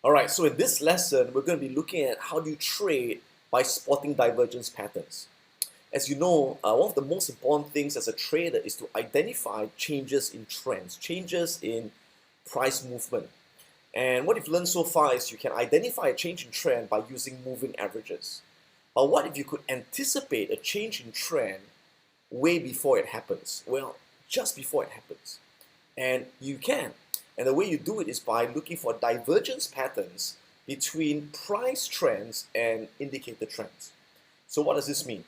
Alright, so in this lesson, we're going to be looking at how do you trade by spotting divergence patterns. As you know, one of the most important things as a trader is to identify changes in trends, changes in price movement. And what you've learned so far is you can identify a change in trend by using moving averages. But what if you could anticipate a change in trend way before it happens? Well, just before it happens. And you can. And the way you do it is by looking for divergence patterns between price trends and indicator trends. So what does this mean?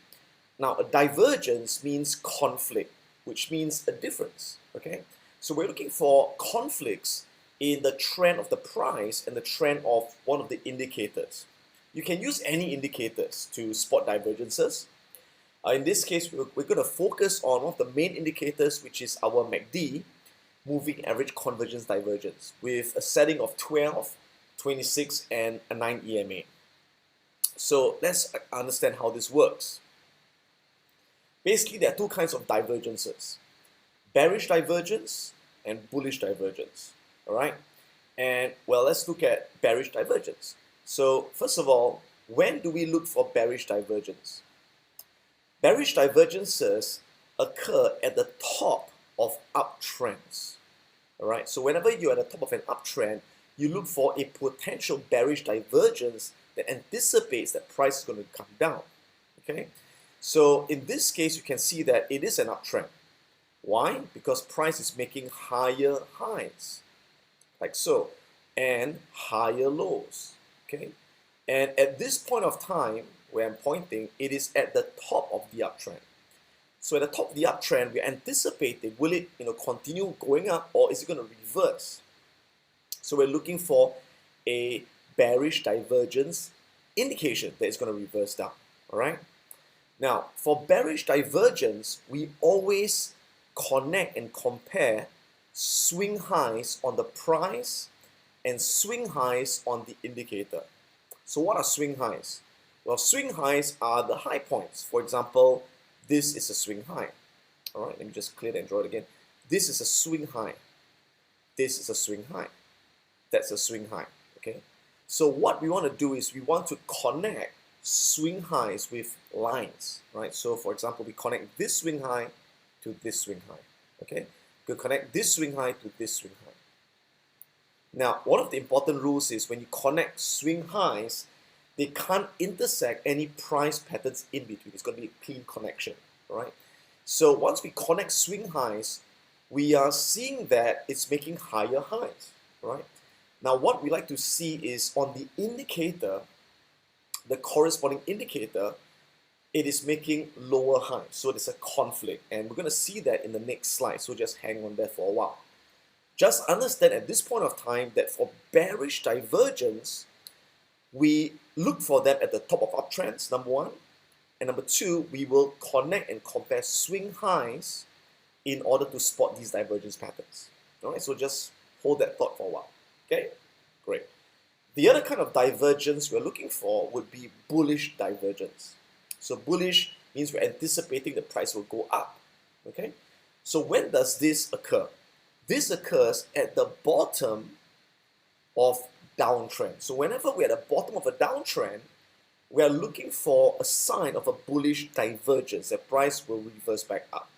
Now, a divergence means conflict, which means a difference, okay? So we're looking for conflicts in the trend of the price and the trend of one of the indicators. You can use any indicators to spot divergences. In this case, we're going to focus on one of the main indicators, which is our MACD, moving average convergence divergence, with a setting of 12, 26, and a 9 EMA. So let's understand how this works. Basically, there are two kinds of divergences: bearish divergence and bullish divergence. All right, and well, let's look at bearish divergence. So first of all, when do we look for bearish divergence? Bearish divergences occur at the top of uptrends. All right, so whenever you're at the top of an uptrend, you look for a potential bearish divergence that anticipates that price is going to come down. Okay, so in this case, you can see that it is an uptrend. Why? Because price is making higher highs, like so, and higher lows. Okay, and at this point of time where I'm pointing, it is at the top of the uptrend. So at the top of the uptrend, we're anticipating, will it continue going up, or is it going to reverse? So we're looking for a bearish divergence indication that it's going to reverse down. All right. Now, for bearish divergence, we always connect and compare swing highs on the price and swing highs on the indicator. So what are swing highs? Well, swing highs are the high points. For example, this is a swing high. All right, let me just clear that and draw it again. This is a swing high. This is a swing high. That's a swing high. Okay. So what we want to do is we want to connect swing highs with lines, right? So for example, we connect this swing high to this swing high. Okay. We connect this swing high to this swing high. Now, one of the important rules is when you connect swing highs, they can't intersect any price patterns in between. It's going to be a clean connection, right? So once we connect swing highs, we are seeing that it's making higher highs, right? Now what we like to see is on the indicator, the corresponding indicator, it is making lower highs. So there's a conflict, and we're going to see that in the next slide. So just hang on there for a while. Just understand at this point of time that for bearish divergence, we look for them at the top of uptrends, number one. And number two, we will connect and compare swing highs in order to spot these divergence patterns. All right, so just hold that thought for a while. Okay, great. The other kind of divergence we're looking for would be bullish divergence. So bullish means we're anticipating the price will go up. Okay, so when does this occur? This occurs at the bottom of downtrend. So whenever we're at the bottom of a downtrend, we are looking for a sign of a bullish divergence. The price will reverse back up.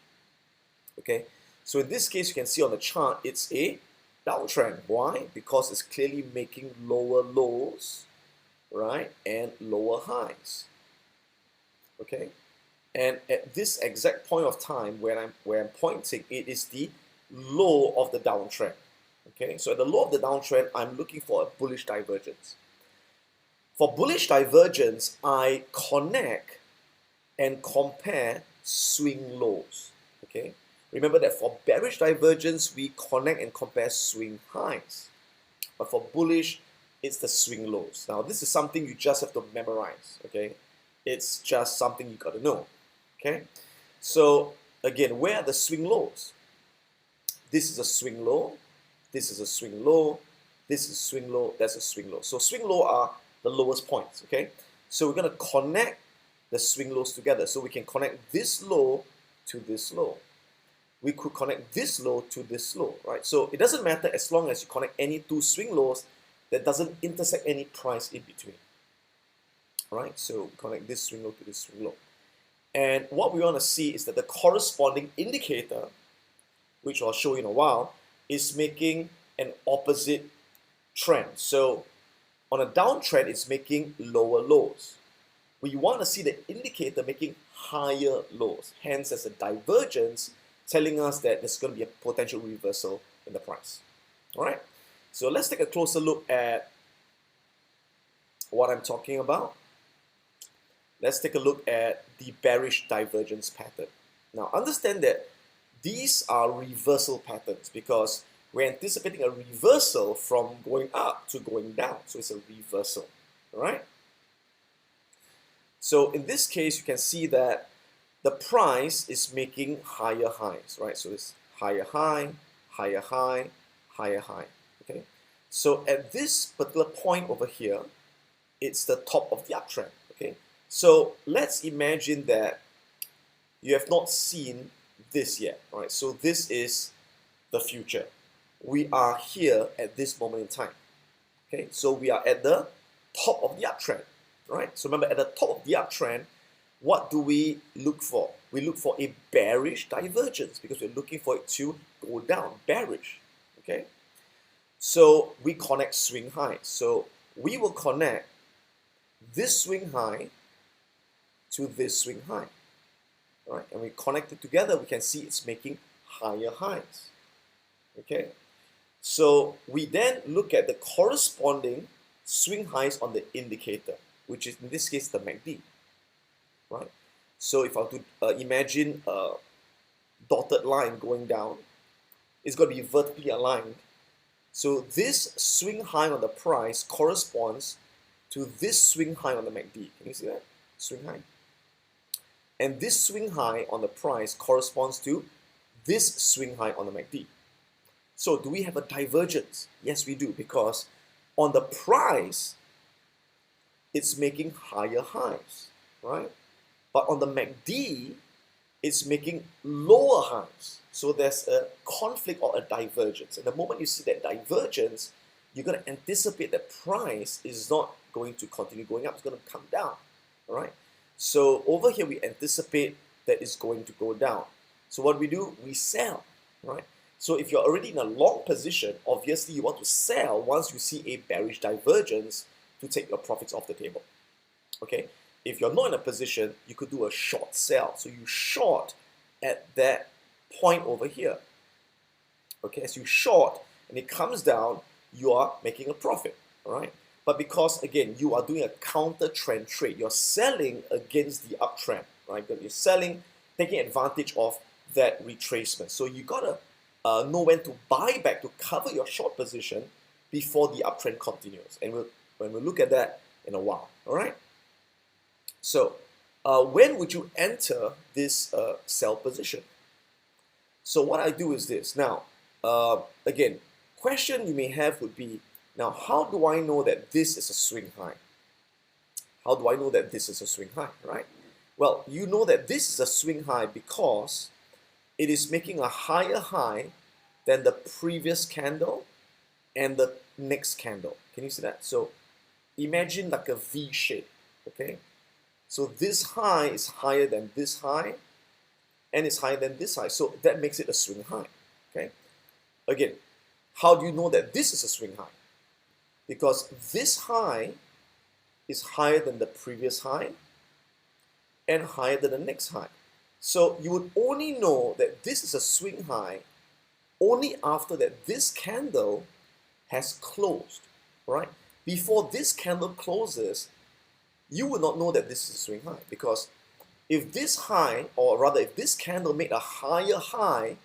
Okay, so in this case, you can see on the chart, it's a downtrend. Why? Because it's clearly making lower lows, right, and lower highs. Okay, and at this exact point of time where I'm pointing, it is the low of the downtrend. Okay, so at the low of the downtrend, I'm looking for a bullish divergence. For bullish divergence, I connect and compare swing lows. Okay, remember that for bearish divergence, we connect and compare swing highs. But for bullish, it's the swing lows. Now, this is something you just have to memorize. Okay, it's just something you got to know. Okay, so again, where are the swing lows? This is a swing low. This is a swing low. This is a swing low. That's a swing low. So swing low are the lowest points. Okay, so we're going to connect the swing lows together. So we can connect this low to this low. We could connect this low to this low, right? So it doesn't matter as long as you connect any two swing lows, that doesn't intersect any price in between. All right, so connect this swing low to this swing low. And what we want to see is that the corresponding indicator, which I'll show you in a while, is making an opposite trend. So on a downtrend, it's making lower lows. We want to see the indicator making higher lows. Hence, there's a divergence telling us that there's going to be a potential reversal in the price. All right, so let's take a closer look at what I'm talking about. Let's take a look at the bearish divergence pattern. Now, understand that these are reversal patterns because we're anticipating a reversal from going up to going down. So it's a reversal, all right? So in this case, you can see that the price is making higher highs, right? So it's higher high, higher high, higher high, okay? So at this particular point over here, it's the top of the uptrend, okay? So let's imagine that you have not seen this yet, right? So this is the future. We are here at this moment in time, okay? So we are at the top of the uptrend, right? So remember, at the top of the uptrend, what do we look for? We look for a bearish divergence because we're looking for it to go down, bearish, okay? So we connect swing highs. So we will connect this swing high to this swing high, right? And we connect it together, we can see it's making higher highs, okay? So we then look at the corresponding swing highs on the indicator, which is in this case the MACD, right? So if I were to imagine a dotted line going down, it's going to be vertically aligned. So this swing high on the price corresponds to this swing high on the MACD. Can you see that? Swing high. And this swing high on the price corresponds to this swing high on the MACD. So do we have a divergence? Yes, we do, because on the price, it's making higher highs, right? But on the MACD, it's making lower highs. So there's a conflict or a divergence. And the moment you see that divergence, you're going to anticipate that price is not going to continue going up, it's going to come down, all right? So over here, we anticipate that it's going to go down. So what we do, we sell, right? So if you're already in a long position, obviously you want to sell once you see a bearish divergence to take your profits off the table, okay? If you're not in a position, you could do a short sell. So you short at that point over here, okay? As you short and it comes down, you are making a profit, all right? But because, again, you are doing a counter trend trade, you're selling against the uptrend, right? You're selling, taking advantage of that retracement. So you gotta know when to buy back to cover your short position before the uptrend continues. And when we look at that in a while, all right? So when would you enter this sell position? So what I do is this. Now, again, question you may have would be, now, how do I know that this is a swing high? How do I know that this is a swing high, right? Well, you know that this is a swing high because it is making a higher high than the previous candle and the next candle. Can you see that? So imagine like a V shape, okay? So this high is higher than this high and it's higher than this high. So that makes it a swing high, okay? Again, how do you know that this is a swing high? Because this high is higher than the previous high and higher than the next high. So you would only know that this is a swing high only after that this candle has closed, right? Before this candle closes, you would not know that this is a swing high, because if this high, or rather if this candle made a higher high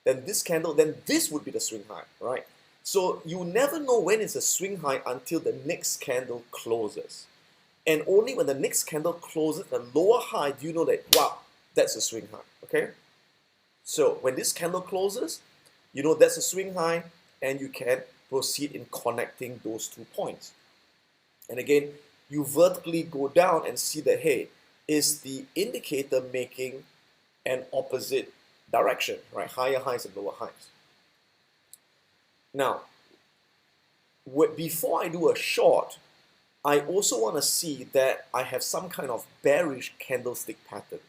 than this candle, then this would be the swing high, right? So you never know when it's a swing high until the next candle closes. And only when the next candle closes at a lower high do you know that, wow, that's a swing high, okay? So when this candle closes, you know that's a swing high, and you can proceed in connecting those 2 points. And again, you vertically go down and see that, hey, is the indicator making an opposite direction, right? Higher highs and lower highs. Now, before I do a short, I also want to see that I have some kind of bearish candlestick pattern.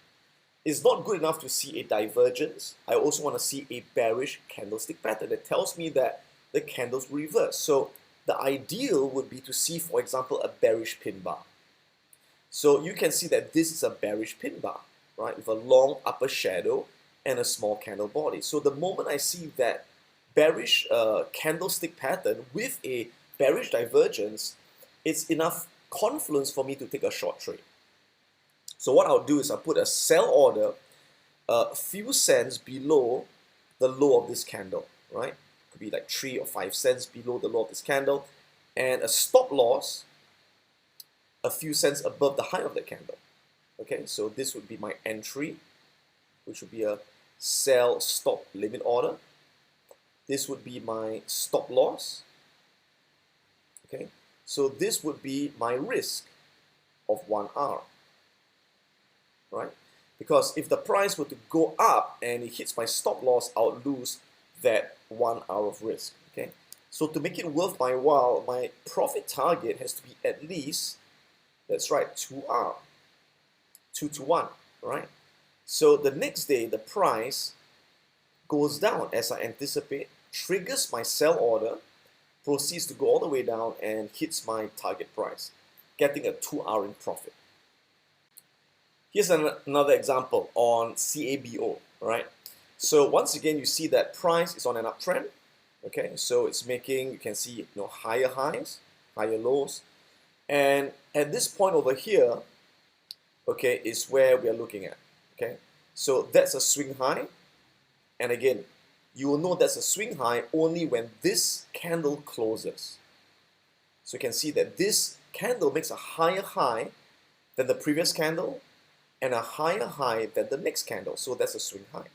It's not good enough to see a divergence. I also want to see a bearish candlestick pattern that tells me that the candles reverse. So the ideal would be to see, for example, a bearish pin bar. So you can see that this is a bearish pin bar, right, with a long upper shadow and a small candle body. So the moment I see that bearish candlestick pattern with a bearish divergence, it's enough confluence for me to take a short trade. So what I'll do is I'll put a sell order a few cents below the low of this candle, right? Could be like 3 or 5 cents below the low of this candle, and a stop loss a few cents above the high of the candle. Okay, so this would be my entry, which would be a sell stop limit order. This would be my stop loss. Okay, so this would be my risk of 1R, right? Because if the price were to go up and it hits my stop loss, I'll lose that 1 hour of risk. Okay, so to make it worth my while, my profit target has to be at least, that's right, 2R, 2 to 1, right? So the next day, the price goes down as I anticipate, triggers my sell order, proceeds to go all the way down and hits my target price, getting a 2R in profit. Here's another example on CABO, right? So once again, you see that price is on an uptrend. Okay, so it's making, you can see, higher highs, higher lows, and at this point over here, okay, is where we are looking at. Okay, so that's a swing high, and again, you will know that's a swing high only when this candle closes. So you can see that this candle makes a higher high than the previous candle and a higher high than the next candle. So that's a swing high.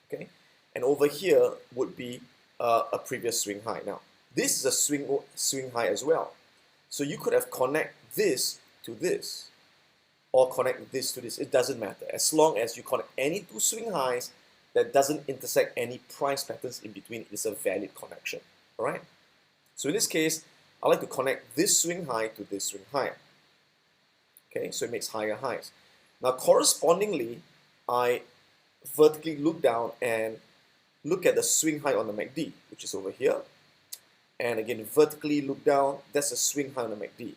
Okay, and over here would be a previous swing high. Now, this is a swing high as well. So you could have connect this to this or connect this to this. It doesn't matter. As long as you connect any two swing highs that doesn't intersect any price patterns in between, it's a valid connection. All right? So in this case, I like to connect this swing high to this swing high. Okay, so it makes higher highs. Now, correspondingly, I vertically look down and look at the swing high on the MACD, which is over here. And again, vertically look down, that's a swing high on the MACD.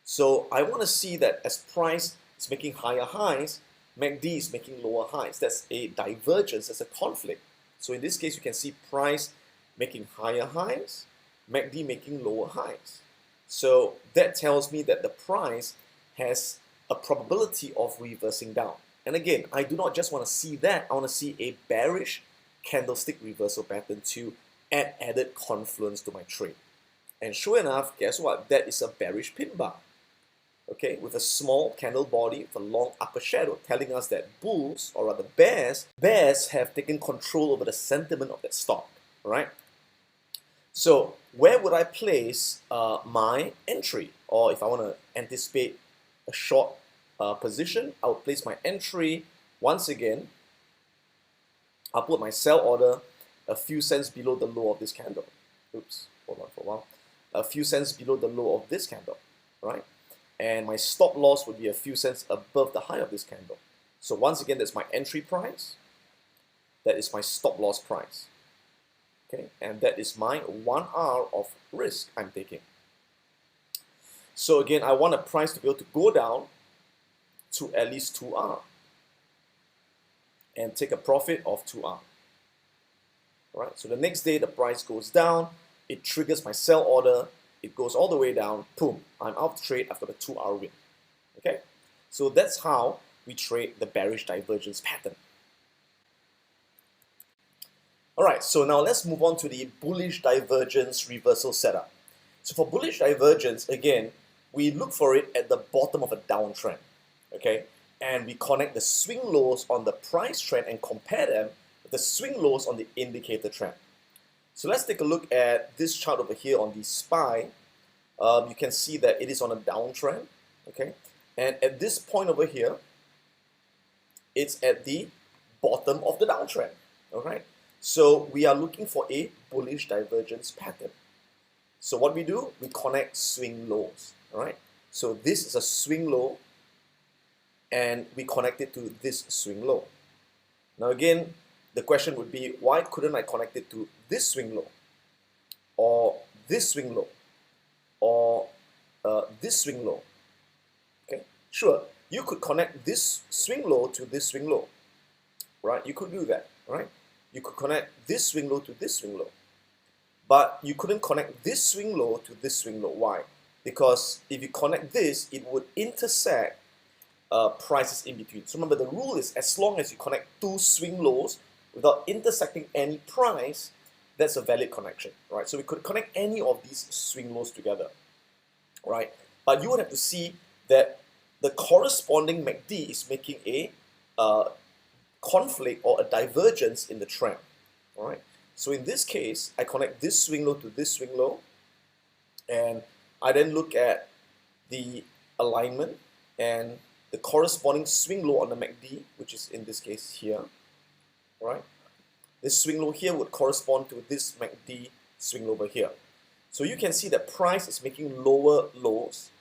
So I want to see that as price is making higher highs, MACD is making lower highs. That's a divergence, that's a conflict. So in this case, you can see price making higher highs, MACD making lower highs. So that tells me that the price has a probability of reversing down. And again, I do not just want to see that, I want to see a bearish candlestick reversal pattern to add added confluence to my trade. And sure enough, guess what? That is a bearish pin bar. Okay, with a small candle body with a long upper shadow, telling us that bulls, or rather bears have taken control over the sentiment of that stock, right? So where would I place my entry? Or if I want to anticipate a short position, I would place my entry once again. I'll put my sell order a few cents below the low of this candle. Oops, hold on for a while. A few cents below the low of this candle, right? And my stop loss would be a few cents above the high of this candle. So once again, that's my entry price. That is my stop loss price. Okay, and that is my 1R of risk I'm taking. So again, I want a price to be able to go down to at least 2R and take a profit of 2R. Right, so the next day the price goes down, it triggers my sell order, it goes all the way down, boom, I'm out of trade after the 2R win. Okay, so that's how we trade the bearish divergence pattern. Alright, so now let's move on to the bullish divergence reversal setup. So for bullish divergence, again, we look for it at the bottom of a downtrend. Okay, and we connect the swing lows on the price trend and compare them with the swing lows on the indicator trend. So let's take a look at this chart over here on the SPY. You can see that it is on a downtrend, okay? And at this point over here, it's at the bottom of the downtrend, all right? So we are looking for a bullish divergence pattern. So what we do, we connect swing lows, all right? So this is a swing low, and we connect it to this swing low. Now again, the question would be, why couldn't I connect it to this swing low, or this swing low, or this swing low? Okay, sure, you could connect this swing low to this swing low, right? You could do that, right? You could connect this swing low to this swing low, but you couldn't connect this swing low to this swing low. Why? Because if you connect this, it would intersect prices in between. So remember, the rule is as long as you connect two swing lows without intersecting any price, that's a valid connection, right? So we could connect any of these swing lows together, right? But you would have to see that the corresponding MACD is making a conflict or a divergence in the trend, all right? So in this case, I connect this swing low to this swing low, and I then look at the alignment and the corresponding swing low on the MACD, which is in this case here, right? This swing low here would correspond to this MACD swing low over here. So you can see that price is making lower lows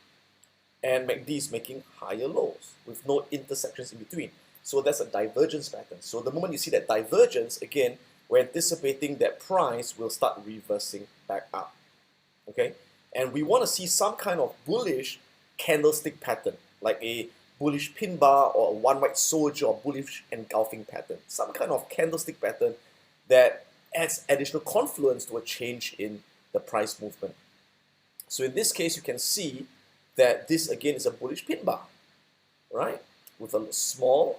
and MACD is making higher lows with no intersections in between. So that's a divergence pattern. So the moment you see that divergence, again, we're anticipating that price will start reversing back up, okay? And we want to see some kind of bullish candlestick pattern, like a bullish pin bar or a one white soldier or bullish engulfing pattern, some kind of candlestick pattern that adds additional confluence to a change in the price movement. So in this case, you can see that this again is a bullish pin bar, right? With a small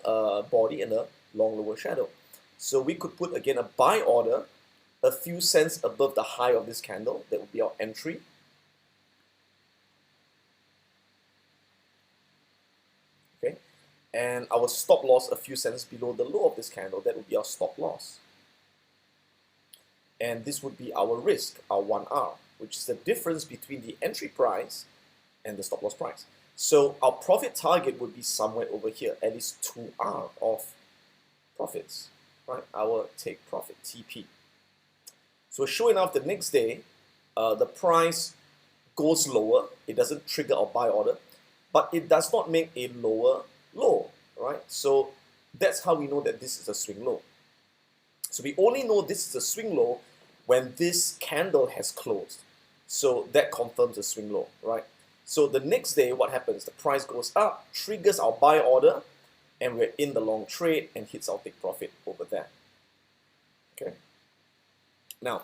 body and a long lower shadow. So we could put again a buy order a few cents above the high of this candle. That would be our entry. Okay, and our stop loss a few cents below the low of this candle. That would be our stop loss. And this would be our risk, our 1R, which is the difference between the entry price and the stop loss price. So our profit target would be somewhere over here, at least 2R of profits, right? Our take profit, TP. So sure enough, the next day, the price goes lower. It doesn't trigger our buy order, but it does not make a lower low, right? So that's how we know that this is a swing low. So we only know this is a swing low when this candle has closed. So that confirms a swing low, right? So the next day, what happens? The price goes up, triggers our buy order, and we're in the long trade and hits our take profit over there. Okay. Now,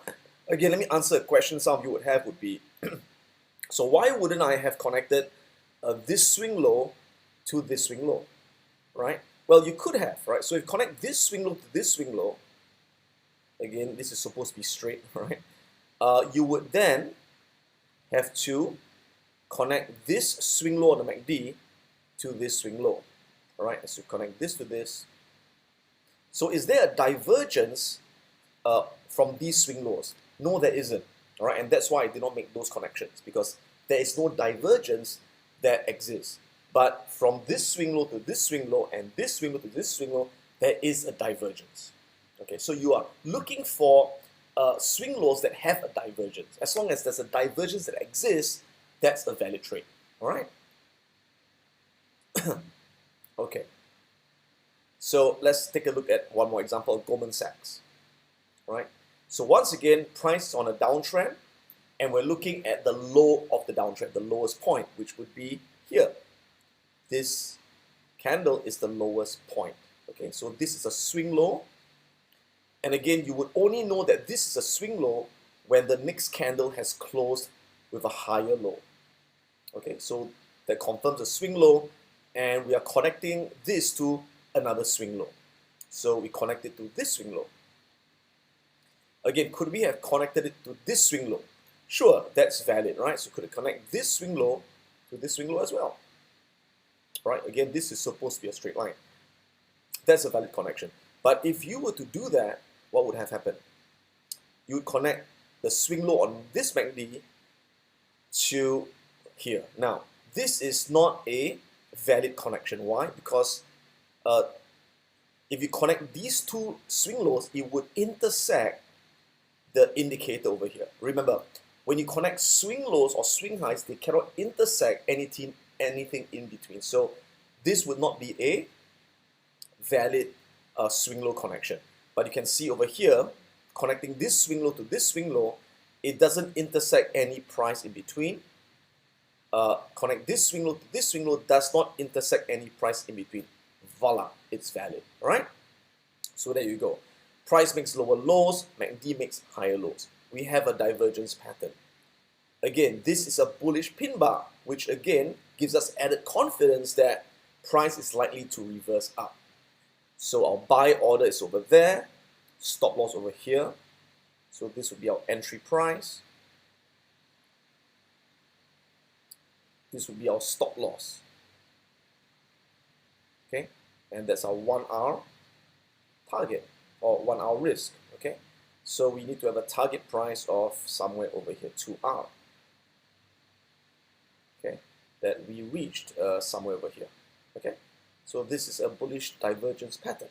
again, let me answer a question some of you would have would be, so why wouldn't I have connected this swing low to this swing low, right? Well, you could have, right? So if you connect this swing low to this swing low, again, this is supposed to be straight, right? You would then have to connect this swing low on the MACD to this swing low, all right? So connect this to this. So is there a divergence from these swing lows? No, there isn't, all right? And that's why I did not make those connections, because there is no divergence that exists. But from this swing low to this swing low and this swing low to this swing low, there is a divergence. Okay, so you are looking for swing lows that have a divergence. As long as there's a divergence that exists, that's a valid trade. All right. Okay. So let's take a look at one more example of Goldman Sachs. All right. So once again, price is on a downtrend, and we're looking at the low of the downtrend, the lowest point, which would be here. This candle is the lowest point. Okay, so this is a swing low. And again, you would only know that this is a swing low when the next candle has closed with a higher low. Okay, so that confirms a swing low, and we are connecting this to another swing low. So we connect it to this swing low. Again, could we have connected it to this swing low? Sure, that's valid, right? So could it connect this swing low to this swing low as well? Right, again, this is supposed to be a straight line. That's a valid connection. But if you were to do that, what would have happened? You would connect the swing low on this MACD to here. Now, this is not a valid connection. Why? Because if you connect these two swing lows, it would intersect the indicator over here. Remember, when you connect swing lows or swing highs, they cannot intersect anything in between. So this would not be a valid swing low connection. But you can see over here, connecting this swing low to this swing low, it doesn't intersect any price in between. Connect this swing low to this swing low, does not intersect any price in between. Voila, it's valid. All right. So there you go. Price makes lower lows, MACD makes higher lows. We have a divergence pattern. Again, this is a bullish pin bar, which again gives us added confidence that price is likely to reverse up. So our buy order is over there, stop loss over here. So this would be our entry price. This would be our stop loss. Okay, and that's our 1 hour target or 1 hour risk. Okay, so we need to have a target price of somewhere over here, 2R. Okay, that we reached somewhere over here. Okay, so this is a bullish divergence pattern.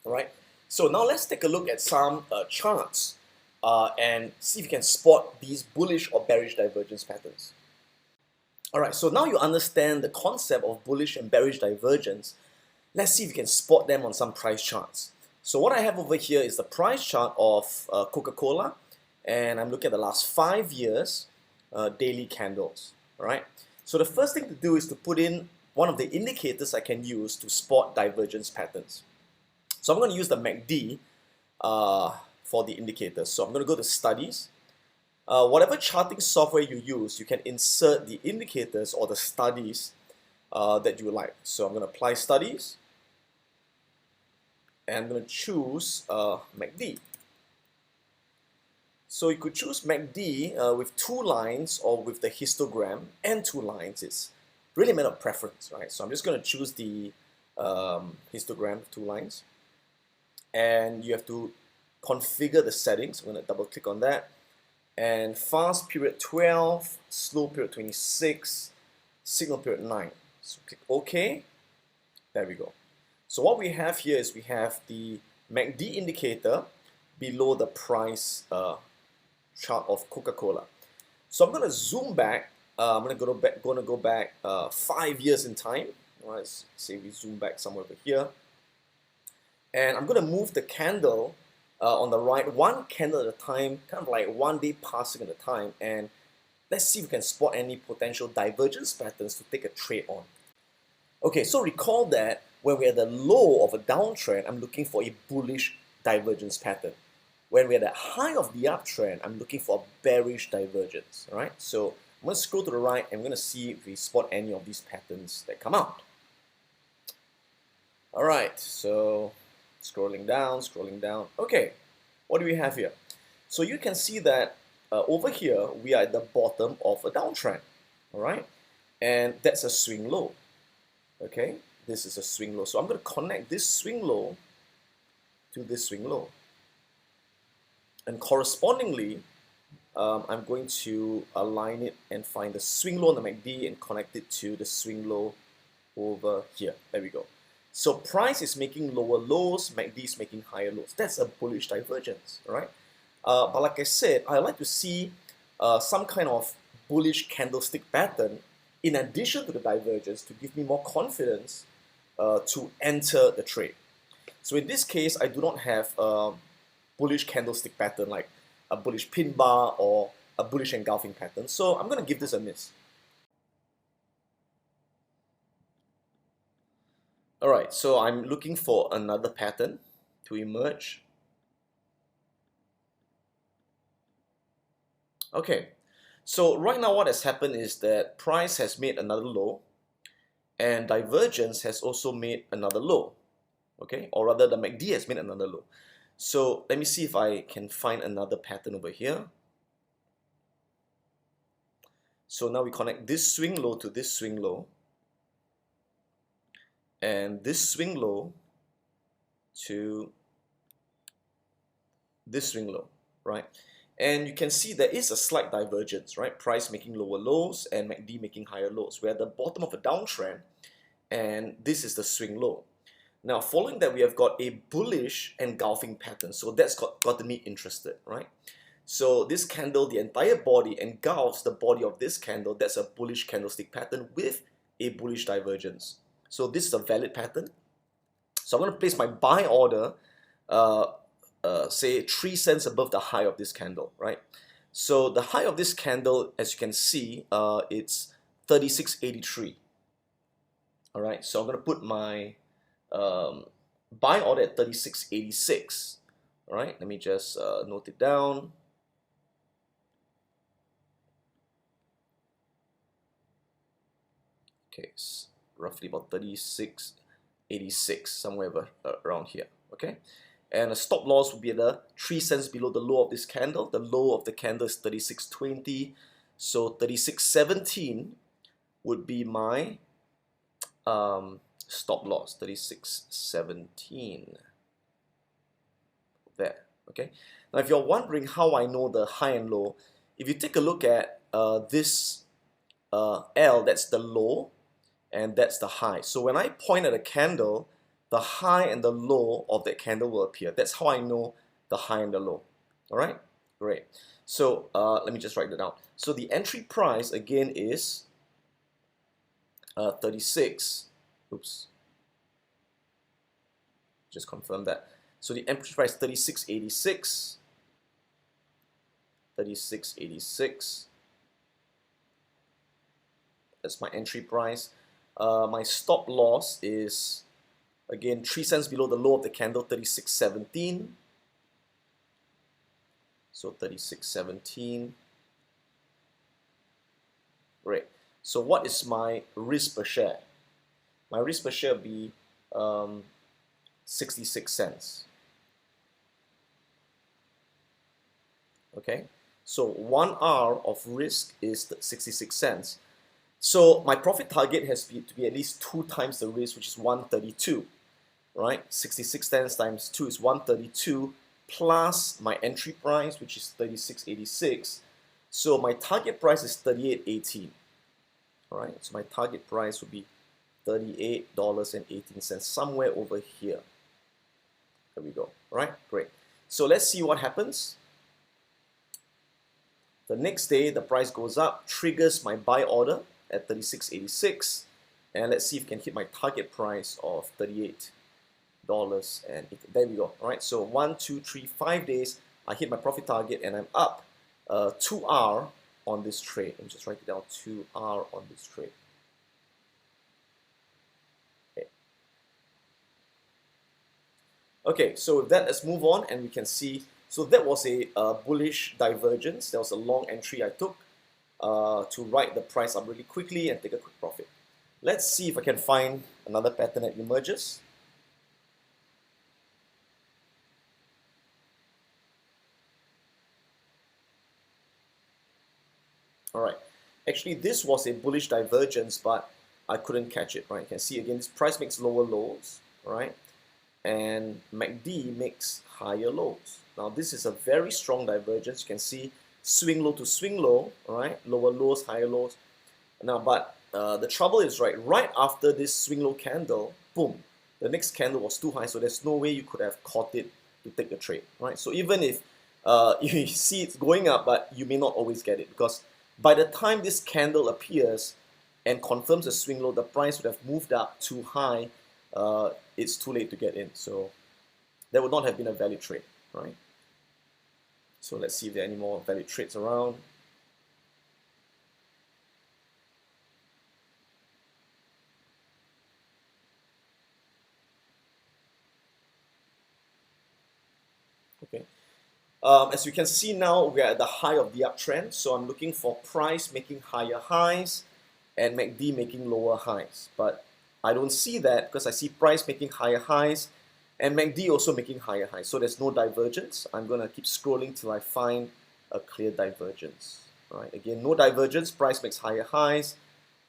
All right, so now let's take a look at some charts and see if you can spot these bullish or bearish divergence patterns. All right, so now you understand the concept of bullish and bearish divergence. Let's see if you can spot them on some price charts. So what I have over here is the price chart of Coca-Cola, and I'm looking at the last 5 years daily candles. All right, so the first thing to do is to put in one of the indicators I can use to spot divergence patterns. So I'm going to use the MACD for the indicators. So I'm going to go to Studies. Whatever charting software you use, you can insert the indicators or the studies that you like. So I'm going to apply Studies, and I'm going to choose MACD. So you could choose MACD with 2 lines or with the histogram and 2 lines. It's really a matter of preference, right? So I'm just going to choose the histogram with 2 lines. And you have to configure the settings. I'm going to double click on that. And fast period 12, slow period 26, signal period 9. So click OK. There we go. So what we have here is we have the MACD indicator below the price chart of Coca-Cola. So I'm going to zoom back. I'm going to go back 5 years in time. All right, let's say we zoom back somewhere over here. And I'm going to move the candle on the right, 1 candle at a time, kind of like 1 day passing at a time. And let's see if we can spot any potential divergence patterns to take a trade on. Okay, so recall that when we're at the low of a downtrend, I'm looking for a bullish divergence pattern. When we're at the high of the uptrend, I'm looking for a bearish divergence. All right, so I'm going to scroll to the right and I'm going to see if we spot any of these patterns that come out. All right, so scrolling down. Okay, what do we have here? So you can see that over here, we are at the bottom of a downtrend, all right? And that's a swing low, okay? This is a swing low. So I'm going to connect this swing low to this swing low. And correspondingly, I'm going to align it and find the swing low on the MACD and connect it to the swing low over here. There we go. So price is making lower lows, MACD is making higher lows. That's a bullish divergence, right? But like I said, I like to see some kind of bullish candlestick pattern in addition to the divergence to give me more confidence to enter the trade. So in this case, I do not have a bullish candlestick pattern like a bullish pin bar or a bullish engulfing pattern. So I'm going to give this a miss. All right, so I'm looking for another pattern to emerge. Okay, so right now what has happened is that price has made another low and divergence has also made another low, okay? Or rather the MACD has made another low. So let me see if I can find another pattern over here. So now we connect this swing low to this swing low and this swing low to this swing low, right? And you can see there is a slight divergence, right? Price making lower lows and MACD making higher lows. We're at the bottom of a downtrend, and this is the swing low. Now, following that, we have got a bullish engulfing pattern. So that's gotten me interested, right? So this candle, the entire body engulfs the body of this candle. That's a bullish candlestick pattern with a bullish divergence. So this is a valid pattern. So I'm going to place my buy order, say 3 cents above the high of this candle, right? So the high of this candle, as you can see, it's 36.83. All right, so I'm going to put my buy order at 36.86. All right, let me just note it down. Okay, it's roughly about 36.86, somewhere around here. Okay, and a stop loss would be the 3 cents below the low of this candle. The low of the candle is 36.20, so 36.17 would be my stop loss. 36.17 there. Okay, now if you're wondering how I know the high and low, if you take a look at this L, that's the low, and that's the high. So when I point at a candle, the high and the low of that candle will appear. That's how I know the high and the low. All right, great. So let me just write that down. So the entry price again is 36. Oops. Just confirm that. So the entry price 36.86. 36.86. That's my entry price. My stop loss is again 3 cents below the low of the candle, 36.17. So 36.17. Great. So what is my risk per share? My risk per share will be 66 cents. Okay. So 1 hour of risk is 66 cents. So my profit target has to be at least 2 times the risk, which is 132, right? 66 cents times 2 is 132, plus my entry price, which is 36.86. So my target price is 38.18. All right, so my target price would be $38.18, somewhere over here. There we go. All right, great. So let's see what happens. The next day, the price goes up, triggers my buy order at 36.86, and let's see if we can hit my target price of $38. And there we go. All right, so 1, 2, 3, 5 days, I hit my profit target, and I'm up 2R on this trade. Let me just write it down, 2R on this trade. Okay, so with that, let's move on, and we can see, so that was a bullish divergence. There was a long entry I took to write the price up really quickly and take a quick profit. Let's see if I can find another pattern that emerges. All right, actually this was a bullish divergence, but I couldn't catch it, right? You can see again, this price makes lower lows, right? And MACD makes higher lows. Now this is a very strong divergence. You can see swing low to swing low, all right? Lower lows, higher lows. Now, but the trouble is, right after this swing low candle, boom, the next candle was too high, so there's no way you could have caught it to take the trade, right? So even if you see it's going up, but you may not always get it, because by the time this candle appears and confirms a swing low, the price would have moved up too high. It's too late to get in, so that would not have been a valid trade, right? So let's see if there are any more valid trades around. Okay. As you can see now, we are at the high of the uptrend, so I'm looking for price making higher highs and MACD making lower highs. But I don't see that because I see price making higher highs and MACD also making higher highs. So there's no divergence. I'm going to keep scrolling till I find a clear divergence. All right. Again, no divergence. Price makes higher highs.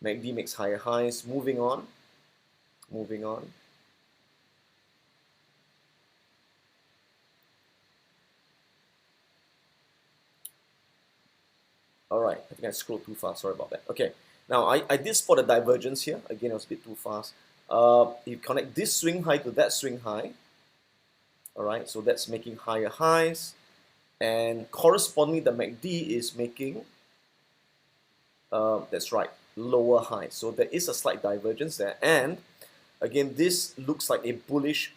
MACD makes higher highs. Moving on. Moving on. All right, I think I scrolled too fast. Sorry about that. Okay, now I did spot a divergence here. Again, it was a bit too fast. You connect this swing high to that swing high. All right, so that's making higher highs, and correspondingly, the MACD is making that's right, lower highs. So there is a slight divergence there, and again, this looks like a bullish,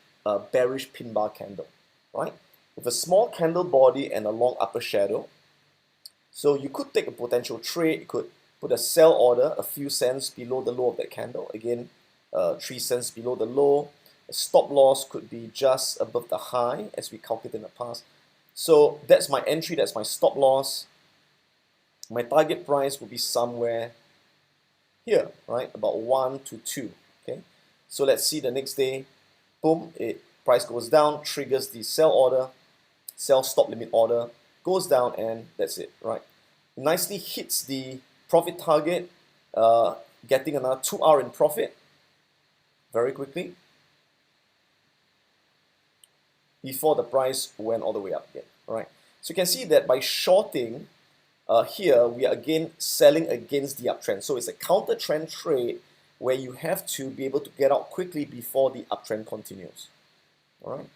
bearish pin bar candle, right? With a small candle body and a long upper shadow. So you could take a potential trade. You could put a sell order a few cents below the low of that candle. Again, 3 cents below the low. A stop loss could be just above the high as we calculated in the past. So that's my entry, that's my stop loss. My target price will be somewhere here, right? About 1 to 2, okay? So let's see the next day, boom, price goes down, triggers the sell order, sell stop limit order, goes down, and that's it, right? Nicely hits the profit target, getting another 2 hour in profit very quickly before the price went all the way up again, all right? So you can see that by shorting here, we are again selling against the uptrend. So it's a counter trend trade where you have to be able to get out quickly before the uptrend continues, all right?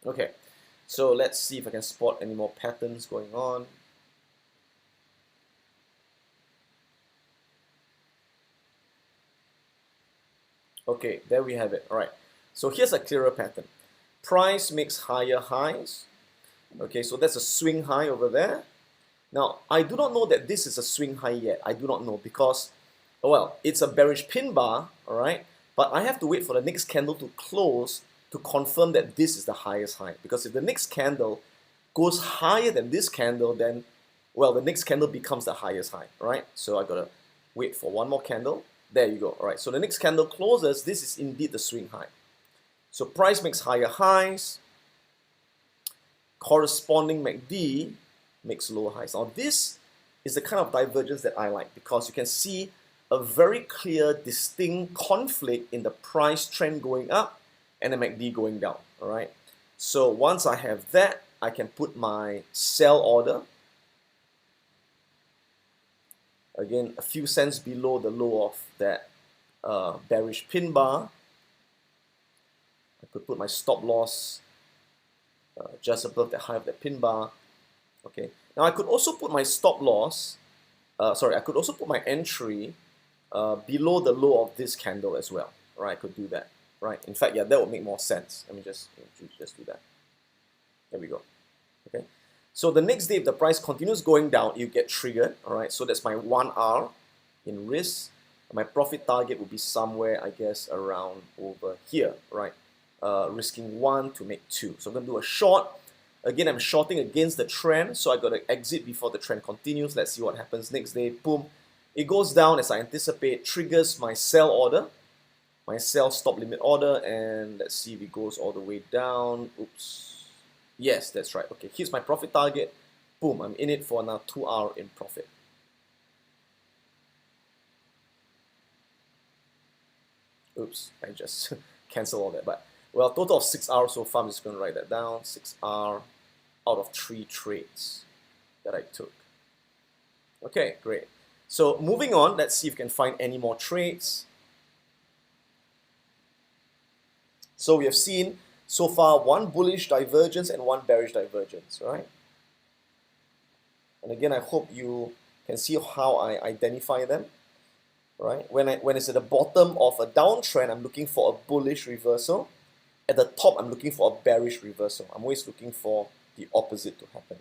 Okay, so let's see if I can spot any more patterns going on. Okay, there we have it. All right, so here's a clearer pattern. Price makes higher highs. Okay, so that's a swing high over there. Now, I do not know that this is a swing high yet. I do not know because, well, it's a bearish pin bar, all right? But I have to wait for the next candle to close to confirm that this is the highest high. Because if the next candle goes higher than this candle, then, well, the next candle becomes the highest high, right? So I gotta wait for one more candle. There you go, all right? So the next candle closes, this is indeed the swing high. So price makes higher highs, corresponding MACD makes lower highs. Now this is the kind of divergence that I like because you can see a very clear, distinct conflict in the price trend going up and the MACD going down, all right? So once I have that, I can put my sell order, again, a few cents below the low of that bearish pin bar. I could put my stop loss just above the high of the pin bar. Okay. Now I could also put my stop loss. I could also put my entry below the low of this candle as well. Right? I could do that. Right. In fact, yeah, that would make more sense. Let me just do that. There we go. Okay. So the next day, if the price continues going down, you get triggered. All right. So that's my 1 hour in risk. My profit target would be somewhere, I guess, around over here. Right. Risking 1 to make 2. So I'm going to do a short. Again, I'm shorting against the trend, so I got to exit before the trend continues. Let's see what happens next day. Boom. It goes down as I anticipate, triggers my sell order, my sell stop limit order, and let's see if it goes all the way down. Oops. Yes, that's right. Okay, here's my profit target. Boom, I'm in it for another 2 hour in profit. Oops, I just cancel all that, but well, total of 6 hours so far. I'm just going to write that down. 6 hours out of 3 trades that I took. Okay, great. So moving on, let's see if we can find any more trades. So we have seen so far one bullish divergence and one bearish divergence, right? And again, I hope you can see how I identify them, right? When it's at the bottom of a downtrend, I'm looking for a bullish reversal. At the top, I'm looking for a bearish reversal. I'm always looking for the opposite to happen.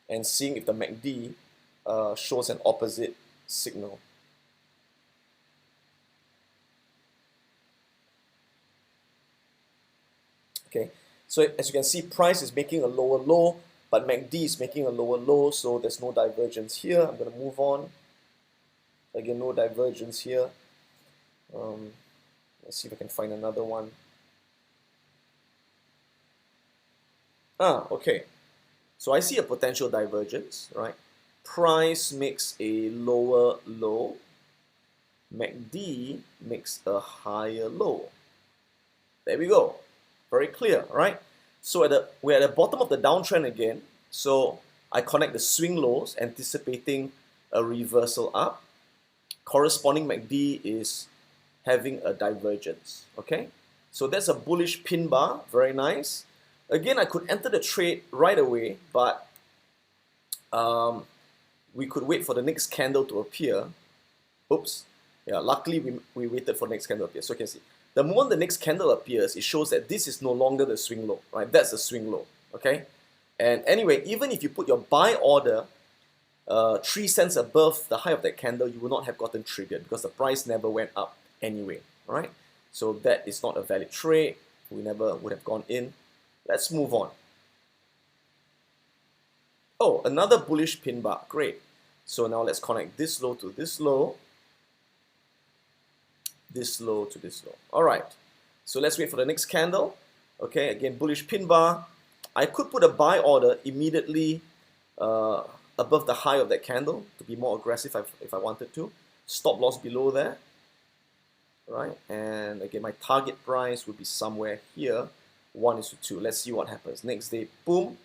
And seeing if the MACD shows an opposite signal. Okay, so as you can see, price is making a lower low, but MACD is making a lower low, so there's no divergence here. I'm going to move on. Again, no divergence here. Let's see if I can find another one. Okay. So I see a potential divergence, right? Price makes a lower low. MACD makes a higher low. There we go. Very clear, right? So we're at the bottom of the downtrend again. So I connect the swing lows, anticipating a reversal up. Corresponding MACD is having a divergence. Okay, so that's a bullish pin bar. Very nice. Again, I could enter the trade right away, but we could wait for the next candle to appear. Oops. Yeah, luckily we waited for the next candle to appear. So you can see, the moment the next candle appears, it shows that this is no longer the swing low, right? That's the swing low, okay? And anyway, even if you put your buy order 3 cents above the high of that candle, you will not have gotten triggered because the price never went up anyway, all right? So that is not a valid trade. We never would have gone in. Let's move on. Oh, another bullish pin bar. Great. So now let's connect this low to this low, this low to this low. All right. So let's wait for the next candle. Okay, again, bullish pin bar. I could put a buy order immediately above the high of that candle to be more aggressive if I wanted to. Stop loss below there. Right, and again, my target price would be somewhere here, 1:2. Let's see what happens. Next day, boom.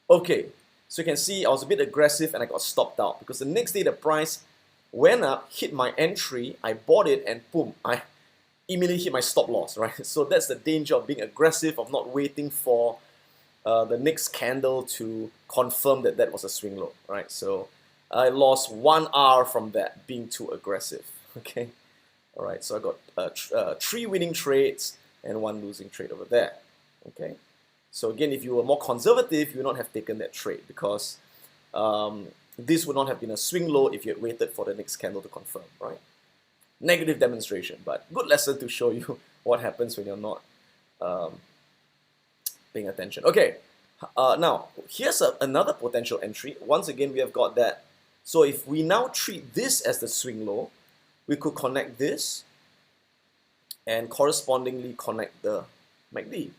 Okay, so you can see I was a bit aggressive and I got stopped out because the next day the price went up, hit my entry, I bought it, and boom, I immediately hit my stop loss, right? So that's the danger of being aggressive, of not waiting for the next candle to confirm that that was a swing low, right? So I lost 1 hour from that, being too aggressive, okay? All right, so I got 3 winning trades and 1 losing trade over there, okay? So again, if you were more conservative, you would not have taken that trade because this would not have been a swing low if you had waited for the next candle to confirm, right? Negative demonstration, but good lesson to show you what happens when you're not paying attention. Okay, now here's another potential entry. Once again, we have got that. So if we now treat this as the swing low, we could connect this and correspondingly connect the MACD.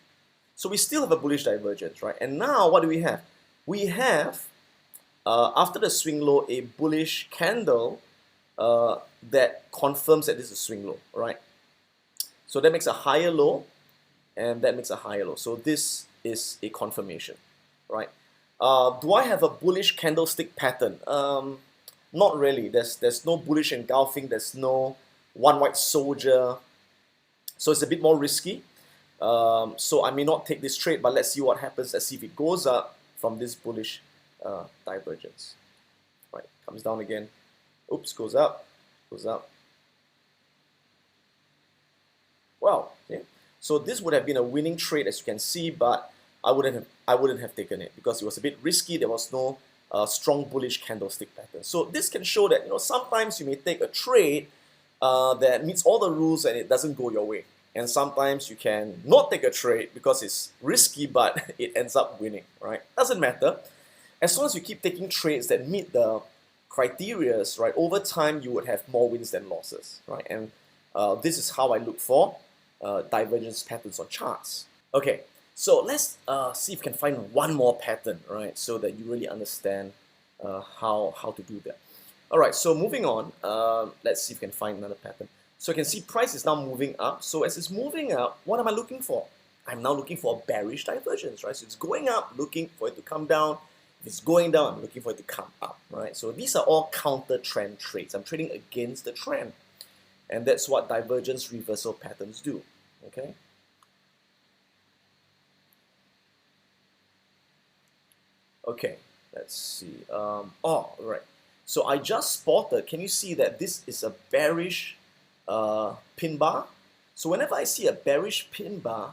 So we still have a bullish divergence, right? And now what do we have? We have, after the swing low, a bullish candle that confirms that this is a swing low, right? So that makes a higher low, and that makes a higher low. So this is a confirmation, right? Do I have a bullish candlestick pattern? Not really. There's no bullish engulfing. There's no one white soldier. So it's a bit more risky. So I may not take this trade, but let's see what happens. Let's see if it goes up from this bullish divergence. Right, comes down again. Oops, goes up, goes up. Well, okay. So this would have been a winning trade, as you can see, but I wouldn't have taken it because it was a bit risky. There was no strong bullish candlestick pattern. So this can show that sometimes you may take a trade that meets all the rules and it doesn't go your way. And sometimes you can not take a trade because it's risky, but it ends up winning, right? Doesn't matter. As long as you keep taking trades that meet the criteria, right, over time you would have more wins than losses, right? And this is how I look for divergence patterns on charts. Okay, so let's see if we can find one more pattern, right, so that you really understand how to do that. All right, so moving on, let's see if we can find another pattern. So you can see price is now moving up. So as it's moving up, what am I looking for? I'm now looking for a bearish divergence, right? So it's going up, looking for it to come down. If it's going down, I'm looking for it to come up, right? So these are all counter trend trades. I'm trading against the trend. And that's what divergence reversal patterns do, okay? Okay, let's see. Oh, right. So I just spotted, can you see that this is a bearish pin bar? So whenever I see a bearish pin bar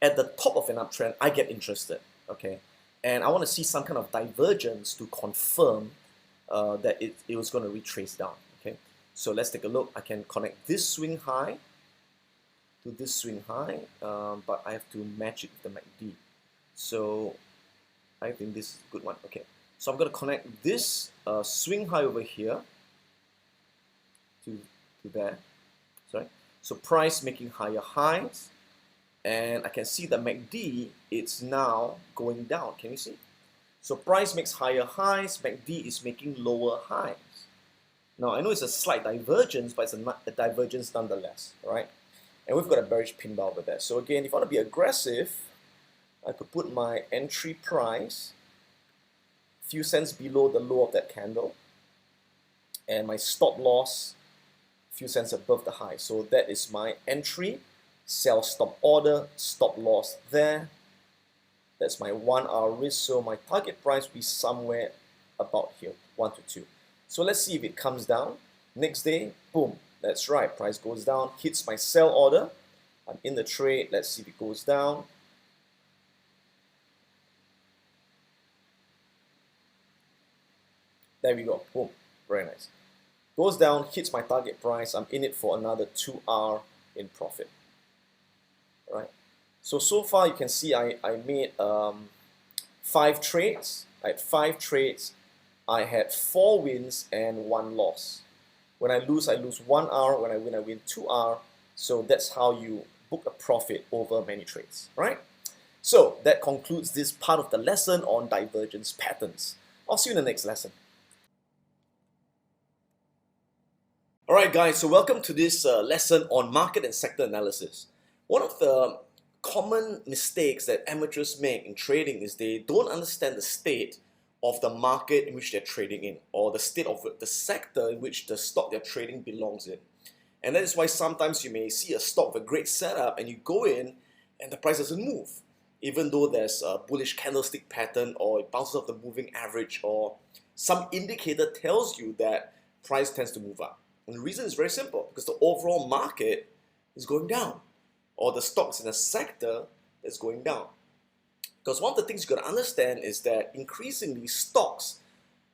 at the top of an uptrend, I get interested, okay? And I want to see some kind of divergence to confirm that it was going to retrace down, okay? So let's take a look. I can connect this swing high to this swing high, but I have to match it with the MACD. So I think this is a good one. Okay, so I'm going to connect this swing high over here to there. Sorry. So price making higher highs, and I can see the MACD, it's now going down. Can you see? So price makes higher highs, MACD is making lower highs. Now, I know it's a slight divergence, but it's a divergence nonetheless, all right? And we've got a bearish pin bar over there. So again, if I want to be aggressive, I could put my entry price a few cents below the low of that candle, and my stop loss a few cents above the high. So that is my entry, sell stop order, stop loss there. That's my 1 hour risk. So my target price will be somewhere about here, 1 to 2. So let's see if it comes down. Next day, boom, that's right, price goes down, hits my sell order. I'm in the trade. Let's see if it goes down. There we go, boom, very nice. Goes down, hits my target price. I'm in it for another 2 hour in profit. All right. So far you can see I made 5 trades. I had 5 trades. I had 4 wins and 1 loss. When I lose 1 hour. When I win 2 hour. So that's how you book a profit over many trades, right? So that concludes this part of the lesson on divergence patterns. I'll see you in the next lesson. Alright guys, so welcome to this lesson on market and sector analysis. One of the common mistakes that amateurs make in trading is they don't understand the state of the market in which they're trading in, or the state of the sector in which the stock they're trading belongs in. And that is why sometimes you may see a stock with a great setup and you go in and the price doesn't move, even though there's a bullish candlestick pattern or it bounces off the moving average or some indicator tells you that price tends to move up. And the reason is very simple, because the overall market is going down, or the stocks in a sector that's going down. Because one of the things you got to understand is that increasingly stocks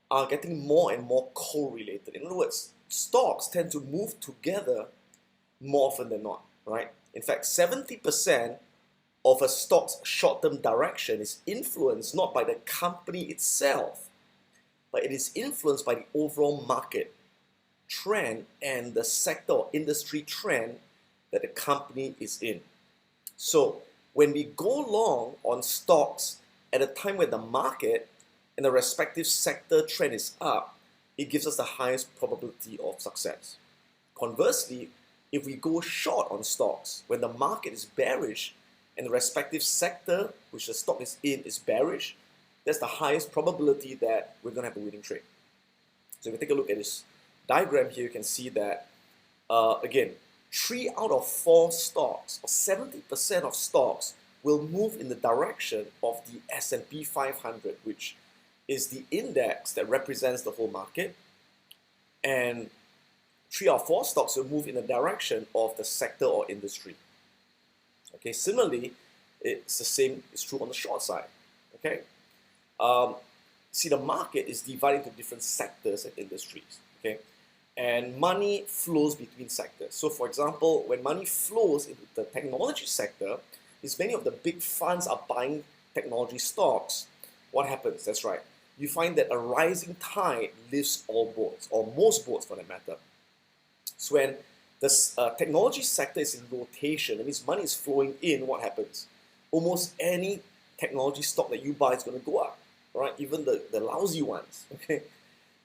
are getting more and more correlated. In other words, stocks tend to move together more often than not, right? In fact, 70% of a stock's short-term direction is influenced not by the company itself, but it is influenced by the overall market trend and the sector or industry trend that the company is in. So when we go long on stocks at a time where the market and the respective sector trend is up, it gives us the highest probability of success. Conversely, if we go short on stocks when the market is bearish and the respective sector which the stock is in is bearish, that's the highest probability that we're going to have a winning trade. So if we take a look at this diagram here, you can see that again, 3 out of 4 stocks, or 70% of stocks, will move in the direction of the S&P 500, which is the index that represents the whole market, and 3 out of 4 stocks will move in the direction of the sector or industry. Okay, similarly, it's the same, it's true on the short side. Okay, see, the market is divided into different sectors and industries. Okay, and money flows between sectors. So for example, when money flows into the technology sector, is many of the big funds are buying technology stocks. What happens? That's right. You find that a rising tide lifts all boats, or most boats for that matter. So when the technology sector is in rotation, that means money is flowing in, what happens? Almost any technology stock that you buy is going to go up, right? Even the lousy ones, okay?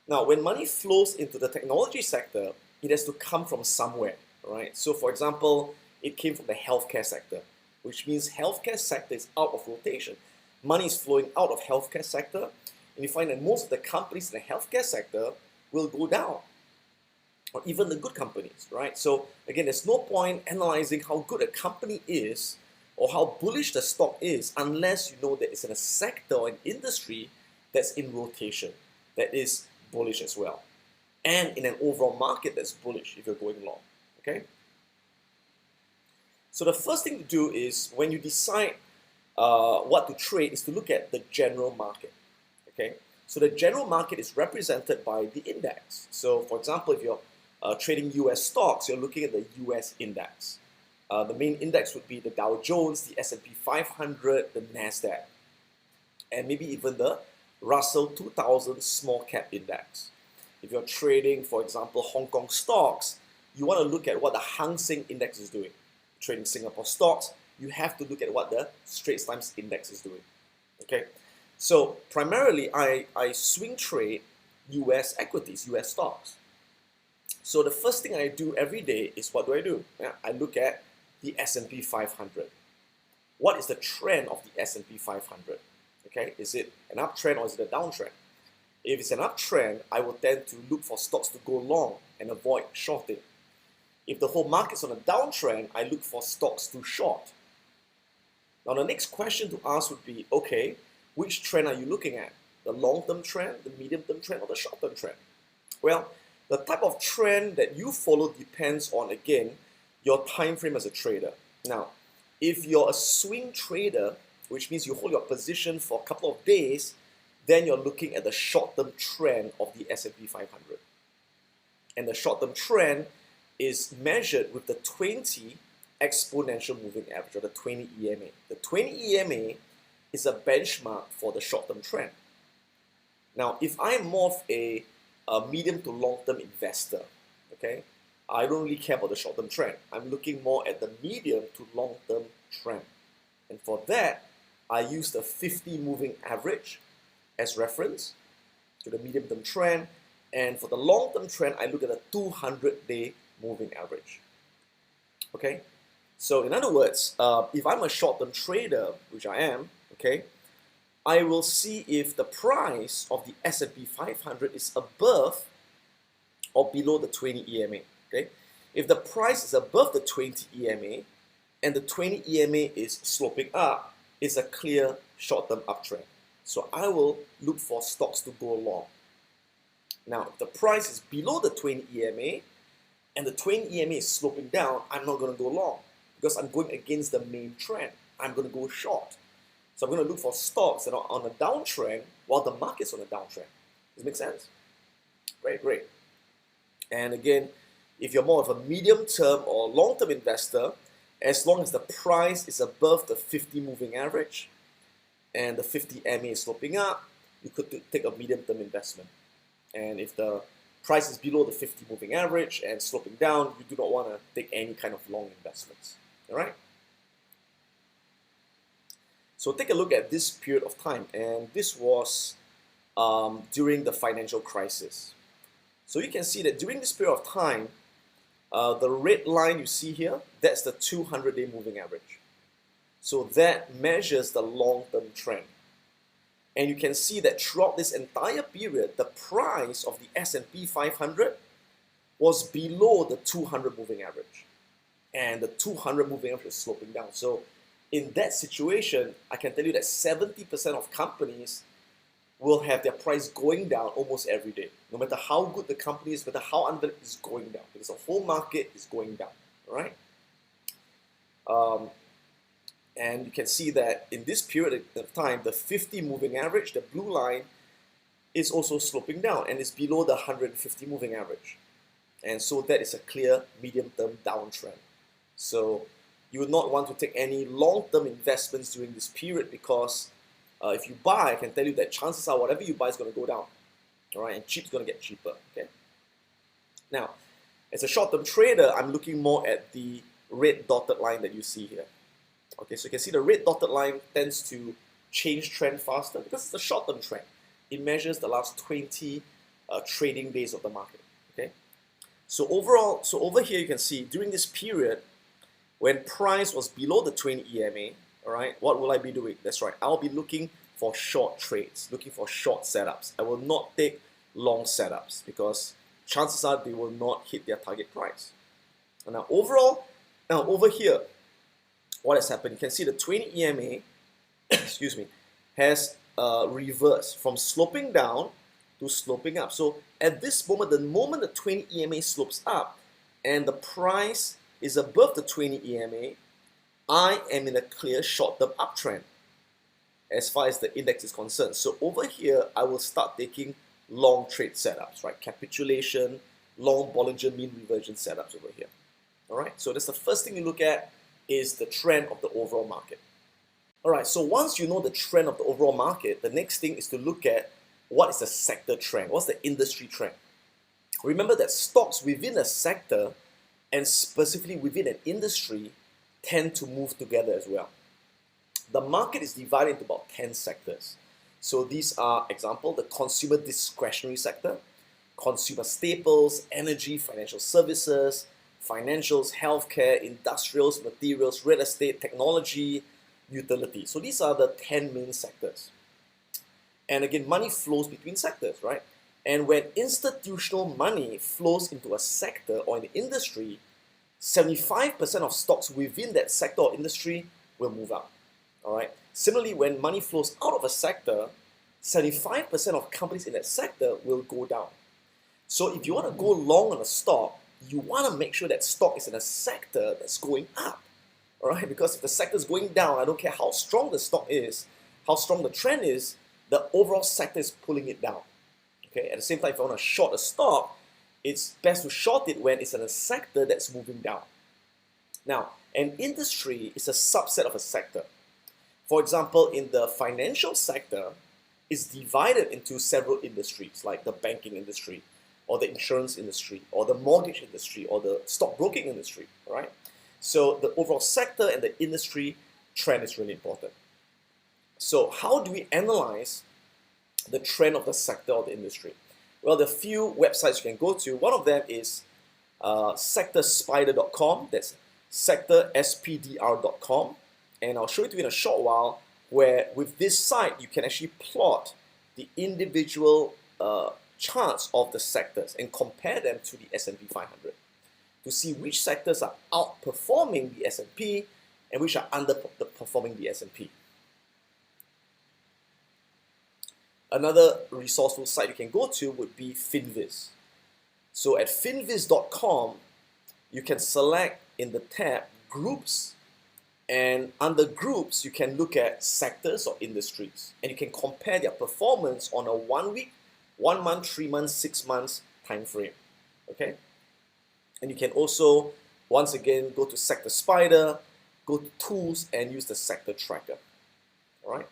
Now, when money flows into the technology sector, it has to come from somewhere, right? So, for example, it came from the healthcare sector, which means healthcare sector is out of rotation. Money is flowing out of healthcare sector, and you find that most of the companies in the healthcare sector will go down, or even the good companies, right? So, again, there's no point analyzing how good a company is or how bullish the stock is unless you know that it's in a sector or an industry that's in rotation, that is bullish as well, and in an overall market that's bullish if you're going long, okay? So the first thing to do is when you decide what to trade is to look at the general market, okay? So the general market is represented by the index. So for example, if you're trading US stocks, you're looking at the US index. The main index would be the Dow Jones, the S&P 500, the NASDAQ, and maybe even the Russell 2000 small cap index. If you're trading, for example, Hong Kong stocks, you want to look at what the Hang Seng index is doing. Trading Singapore stocks, you have to look at what the Straits Times index is doing. Okay, so primarily I swing trade US equities, US stocks. So the first thing I do every day is, what do? Yeah, I look at the S&P 500. What is the trend of the S&P 500? Okay, is it an uptrend or is it a downtrend? If it's an uptrend, I will tend to look for stocks to go long and avoid shorting. If the whole market's on a downtrend, I look for stocks to short. Now the next question to ask would be, okay, which trend are you looking at? The long-term trend, the medium-term trend, or the short-term trend? Well, the type of trend that you follow depends on, again, your time frame as a trader. Now, if you're a swing trader, which means you hold your position for a couple of days, then you're looking at the short-term trend of the S&P 500. And the short-term trend is measured with the 20 exponential moving average, or the 20 EMA. The 20 EMA is a benchmark for the short-term trend. Now, if I'm more of a medium to long-term investor, okay, I don't really care about the short-term trend. I'm looking more at the medium to long-term trend. And for that, I use the 50 moving average as reference to the medium-term trend. And for the long-term trend, I look at the 200-day moving average. Okay? So in other words, if I'm a short-term trader, which I am, okay, I will see if the price of the S&P 500 is above or below the 20 EMA. Okay? If the price is above the 20 EMA and the 20 EMA is sloping up, it's a clear short-term uptrend. So I will look for stocks to go long. Now, if the price is below the 20 EMA and the 20 EMA is sloping down, I'm not going to go long because I'm going against the main trend. I'm going to go short. So I'm going to look for stocks that are on a downtrend while the market's on a downtrend. Does it make sense? Great, great. And again, if you're more of a medium-term or long-term investor, as long as the price is above the 50 moving average and the 50 MA is sloping up, you could take a medium-term investment. And if the price is below the 50 moving average and sloping down, you do not want to take any kind of long investments. All right? So take a look at this period of time, and this was during the financial crisis. So you can see that during this period of time, the red line you see here, that's the 200-day moving average. So that measures the long-term trend. And you can see that throughout this entire period, the price of the S&P 500 was below the 200 moving average. And the 200 moving average is sloping down. So in that situation, I can tell you that 70% of companies will have their price going down almost every day. No matter how good the company is, no matter how undeveloped, it's going down. Because the whole market is going down, all right? And you can see that in this period of time, the 50 moving average, the blue line, is also sloping down and is below the 150 moving average. And so that is a clear medium-term downtrend. So you would not want to take any long-term investments during this period because if you buy, I can tell you that chances are whatever you buy is going to go down. All right, and cheap is going to get cheaper. Okay. Now, as a short-term trader, I'm looking more at the red dotted line that you see here. Okay, so you can see the red dotted line tends to change trend faster because it's a short-term trend. It measures the last 20 trading days of the market. Okay, so overall, so over here you can see during this period when price was below the 20 EMA, all right, what will I be doing? That's right, I'll be looking for short trades, looking for short setups. I will not take long setups because chances are they will not hit their target price. And now overall, now over here, what has happened? You can see the 20 EMA, excuse me, has reversed from sloping down to sloping up. So at this moment, the moment the 20 EMA slopes up and the price is above the 20 EMA, I am in a clear short-term uptrend as far as the index is concerned. So over here, I will start taking long trade setups, right? Capitulation, long Bollinger Mean Reversion setups over here. All right, so that's the first thing you look at is the trend of the overall market. All right, so once you know the trend of the overall market, the next thing is to look at what is the sector trend, what's the industry trend. Remember that stocks within a sector and specifically within an industry tend to move together as well. The market is divided into about 10 sectors. So these are, example, the consumer discretionary sector, consumer staples, energy, financial services, financials, healthcare, industrials, materials, real estate, technology, utility. So these are the 10 main sectors. And again, money flows between sectors, right? And when institutional money flows into a sector or an industry, 75% of stocks within that sector or industry will move up. All right. Similarly, when money flows out of a sector, 75% of companies in that sector will go down. So if you want to go long on a stock, you want to make sure that stock is in a sector that's going up. All right. Because if the sector is going down, I don't care how strong the stock is, how strong the trend is, the overall sector is pulling it down. Okay. At the same time, if I want to short a stock, it's best to short it when it's in a sector that's moving down. Now, an industry is a subset of a sector. For example, in the financial sector, it's divided into several industries, like the banking industry, or the insurance industry, or the mortgage industry, or the stockbroking industry, right? So the overall sector and the industry trend is really important. So how do we analyze the trend of the sector or the industry? Well, there are a few websites you can go to. One of them is sectorspider.com. That's sectorspdr.com. And I'll show it to you in a short while, where with this site, you can actually plot the individual charts of the sectors and compare them to the S&P 500 to see which sectors are outperforming the S&P and which are underperforming the S&P. Another resourceful site you can go to would be Finviz. So at finviz.com, you can select in the tab Groups, and under Groups, you can look at sectors or industries, and you can compare their performance on a 1 week, 1 month, 3 months, 6 months time frame. Okay? And you can also, once again, go to Sector Spider, go to Tools, and use the Sector Tracker. All right?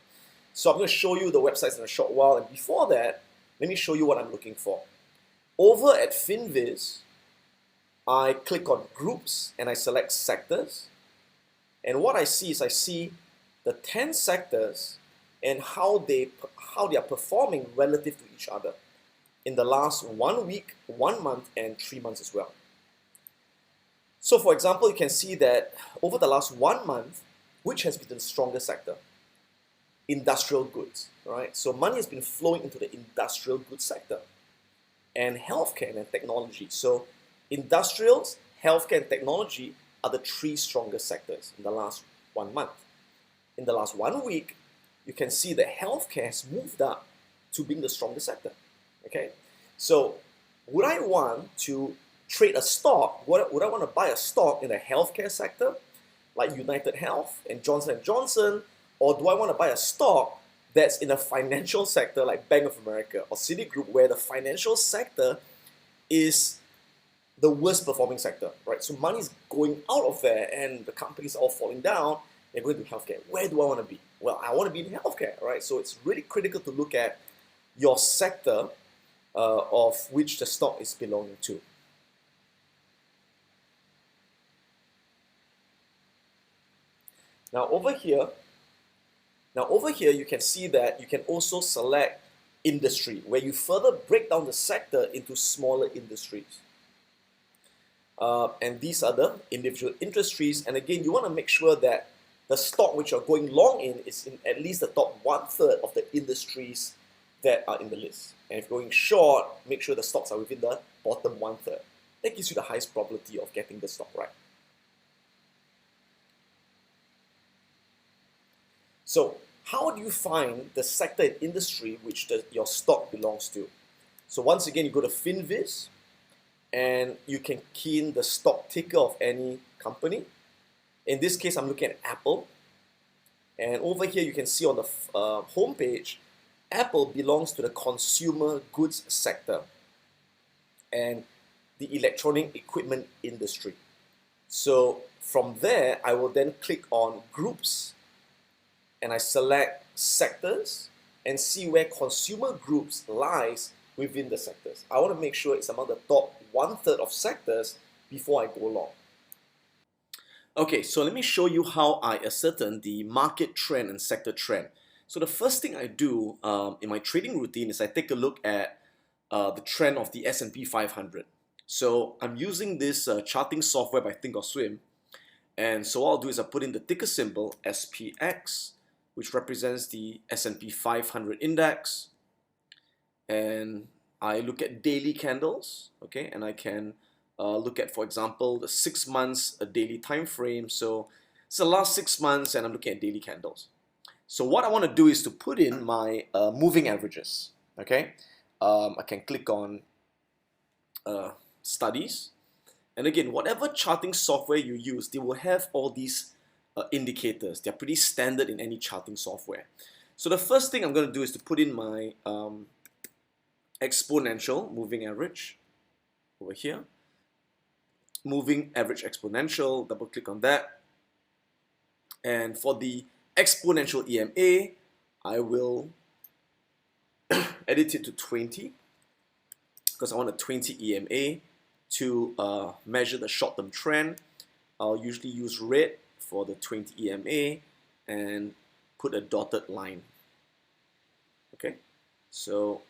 So I'm going to show you the websites in a short while, and before that, let me show you what I'm looking for. Over at Finviz, I click on Groups and I select Sectors, and what I see is I see the 10 sectors and how they are performing relative to each other in the last 1 week, 1 month, and 3 months as well. So for example, you can see that over the last 1 month, which has been the strongest sector? Industrial goods, right? So money has been flowing into the industrial goods sector, and healthcare and technology. So industrials, healthcare, and technology are the 3 strongest sectors in the last 1 month. In the last 1 week, you can see that healthcare has moved up to being the strongest sector. Okay, so would I want to trade a stock? Would I want to buy a stock in the healthcare sector, like United Health and Johnson & Johnson? Or do I want to buy a stock that's in a financial sector like Bank of America or Citigroup, where the financial sector is the worst performing sector, right? So money is going out of there and the companies are all falling down. They're going to healthcare. Where do I want to be? Well, I want to be in healthcare, right? So it's really critical to look at your sector of which the stock is belonging to. Now over here, you can see that you can also select industry, where you further break down the sector into smaller industries. And these are the individual industries. And again, you want to make sure that the stock which you're going long in is in at least the top 1/3 of the industries that are in the list. And if you're going short, make sure the stocks are within the bottom 1/3. That gives you the highest probability of getting the stock right. So how do you find the sector and industry which your stock belongs to? So once again, you go to Finviz, and you can key in the stock ticker of any company. In this case, I'm looking at Apple. And over here, you can see on the home page, Apple belongs to the consumer goods sector and the electronic equipment industry. So from there, I will then click on Groups, and I select Sectors and see where consumer groups lies within the sectors. I want to make sure it's among the top 1/3 of sectors before I go long. Okay, so let me show you how I ascertain the market trend and sector trend. So the first thing I do in my trading routine is I take a look at the trend of the S&P 500. So I'm using this charting software by Thinkorswim, and so what I'll do is I put in the ticker symbol SPX, which represents the S&P 500 index, and I look at daily candles, okay, and I can look at, for example, the 6 months a daily time frame. So it's the last 6 months, and I'm looking at daily candles. So what I want to do is to put in my moving averages, okay. I can click on studies, and again, whatever charting software you use, they will have all these indicators. They're pretty standard in any charting software. So the first thing I'm going to do is to put in my exponential moving average over here. Moving average exponential, double click on that. And for the exponential EMA, I will edit it to 20 because I want a 20 EMA to measure the short-term trend. I'll usually use red for the 20 EMA and put a dotted line. Okay, so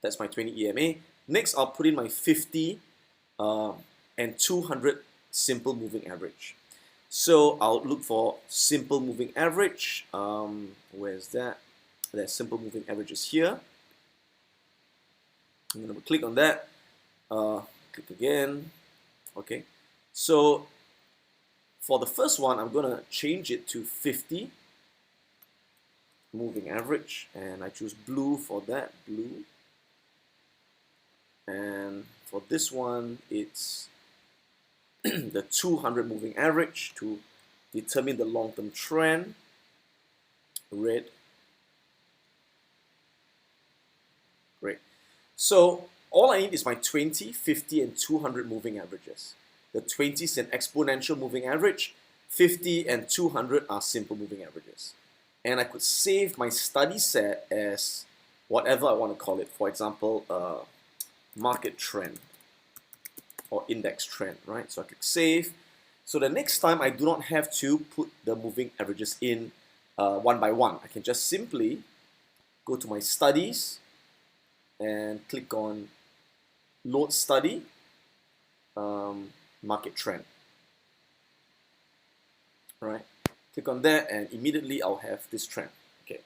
that's my 20 EMA. Next, I'll put in my 50 and 200 simple moving average. So I'll look for simple moving average. Where's that? That simple moving average is here. I'm going to click on that. Click again. Okay. So for the first one, I'm going to change it to 50 moving average, and I choose blue for that. Blue. And for this one, it's the 200 moving average to determine the long-term trend. Red. Great. So all I need is my 20, 50, and 200 moving averages. The 20 is an exponential moving average. 50 and 200 are simple moving averages. And I could save my study set as whatever I want to call it. For example, market trend or index trend, right? So I click save. So the next time I do not have to put the moving averages in one by one. I can just simply go to my studies and click on load study, market trend. All right, click on that and immediately I'll have this trend. Okay,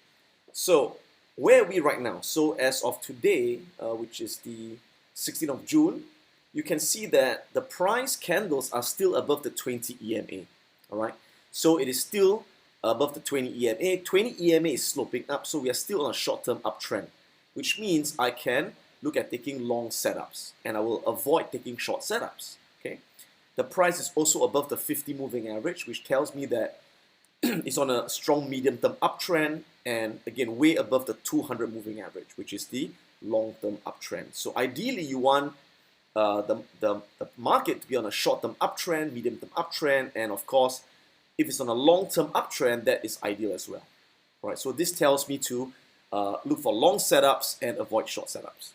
so where are we right now? So as of today, which is the 16th of June, you can see that the price candles are still above the 20 EMA. All right, so it is still above the 20 EMA. 20 EMA is sloping up, so we are still on a short-term uptrend, which means I can look at taking long setups and I will avoid taking short setups. Okay, the price is also above the 50 moving average, which tells me that it's on a strong medium-term uptrend, and again way above the 200 moving average, which is the long-term uptrend. So ideally you want the market to be on a short-term uptrend, medium-term uptrend, and of course if it's on a long-term uptrend, that is ideal as well. All right, so this tells me to look for long setups and avoid short setups.